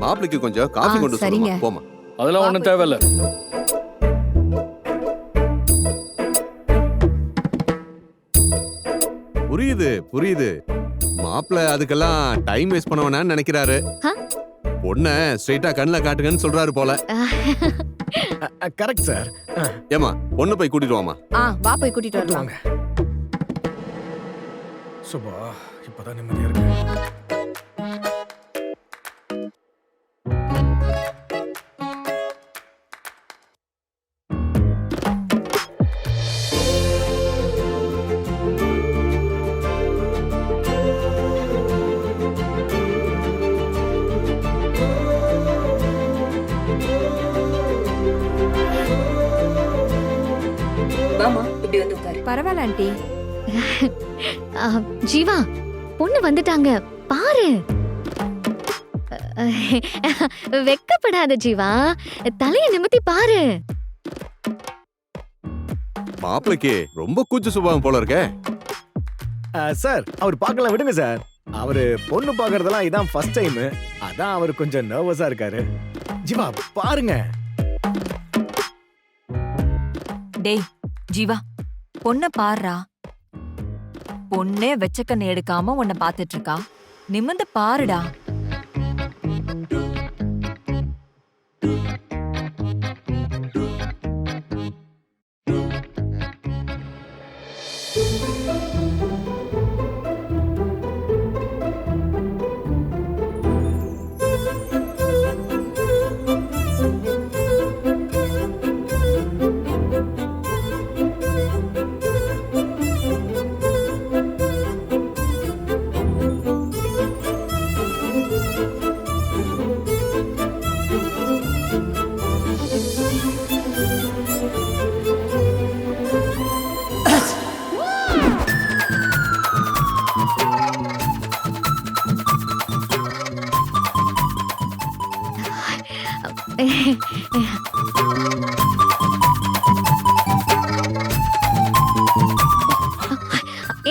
மாப்பிளைக்கு கொஞ்சம் காஃபி கொண்டு சரிங்க. சொல்லுமா போமா. அதெல்லாம் ஒண்ணும் தேவையில்ல. புரியுது புரியுது. மாப்பிள அதுக்கெல்லாம் டைம் வேஸ்ட் பண்ண வேணாம்னு நினைக்கிறாரு. பொண்ண ஸ்ட்ரைட்டா கண்ணுல காட்டுங்கன்னு சொல்றாரு போல. Correct sir. ஏமா பொண்ணு போய் கூட்டிட்டு வாமா. வா போய் கூட்டிட்டு வரலாம். சுபா இப்பதான் நிம்மதியா இருக்கு. பரவாயில்ல ஆண்டி. ஜீவா பொண்ணு வந்துட்டாங்க பாரு. வெக்கப்படாத ஜீவா, தலைய நிமித்தி பாரு. மாப்பிளைக்கு ரொம்ப கூச்ச சுபாவம் போல இருக்கே. சார் அவர் பார்க்கலாம் விடுங்க சார். அவரு பொண்ணு பாக்குறதெல்லாம் இதான் ஃபர்ஸ்ட் டைம். அதான் அவர் கொஞ்சம் நர்வஸா இருக்காரு. ஜீவா பாருங்க. டேய் ஜீவா, பொண்ண பாருடா. பொண்ணே வெச்சக்கண்ணு எடுக்காம உன்னை பாத்துட்டு இருக்கா. நிமிர்ந்து பாருடா.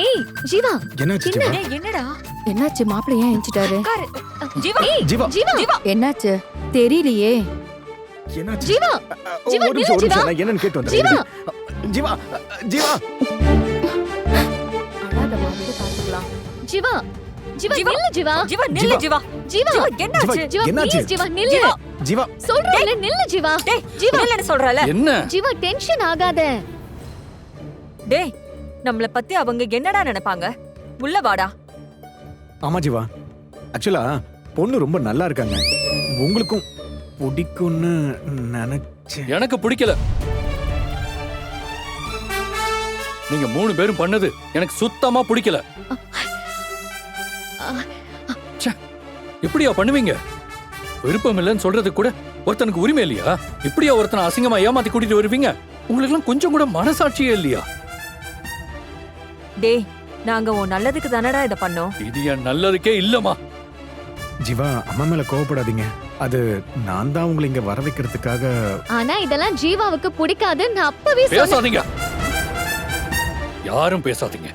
ஏய் ஜீவா, என்னாச்சு ஜீவா? என்னடா என்னாச்சு? மாப்பிள்ளை ஏன் எஞ்சிட்டாரு? ஜீவா ஜீவா ஜீவா என்னாச்சு தெரியலையே. என்னாச்சு? ஜீவா ஜீவா, ஒரு நிமிஷம், ஜீவா. நான் என்னன்னு கேட்டு ஜீவா. வந்தேன். ஜீவா ஜீவா அழாதம்மா, வந்து பாத்துக்கலாம். ஜீவா ஜீவா நில்லு ஜீவா. ஜீவா நில்லு ஜீவா. ஜீவா ஜீவா என்னாச்சு? ஜீவா என்னாச்சு? ப்ளீஸ் ஜீவா நில்லு. ஜீவா சொல்றேன்ல நில்லு ஜீவா. டேய் ஜீவா. நில்லுன்னு சொல்றல. என்ன ஜீவா டென்ஷன் ஆகாத. டேய் நம்மள பத்தி அவங்க என்னடா நினைப்பாங்க? உள்ள வாடா. ஆமா ஜீவா, ஆக்சுவலா பொண்ணு ரொம்ப நல்லா இருக்காங்க. உங்களுக்கும் பிடிக்கும்னு நினைச்சேன். எனக்கு பிடிக்கல. நீங்க 3 பேரும் பண்ணது எனக்கு சுத்தமா பிடிக்கல. ச்சே, இப்படியா பண்ணுவீங்க? விருப்பம் இல்லைன்னு சொல்றது கூட ஒருத்தனுக்கு உரிமை இல்லையா? இப்படியா ஒருத்தனை அசிங்கமா ஏமாத்தி கூட்டிட்டு வருவீங்க? உங்களுக்கு எல்லாம் கொஞ்சம் கூட மனசாட்சியே இல்லையா? டேய் நாங்க உன் நல்லதுக்கு தானடா இத பண்ணோம். இது என் நல்லதுக்கே இல்லமா. ஜீவா அம்மா மேல கோவப்படாதீங்க. அது நான் தான் உங்களை இங்க வர வைக்கிறதுக்காக. ஆனா இதெல்லாம் ஜீவாவுக்கு பிடிக்காது. நான் அப்பவே சொன்னேன். பேசாதீங்க, யாரும் பேசாதீங்க.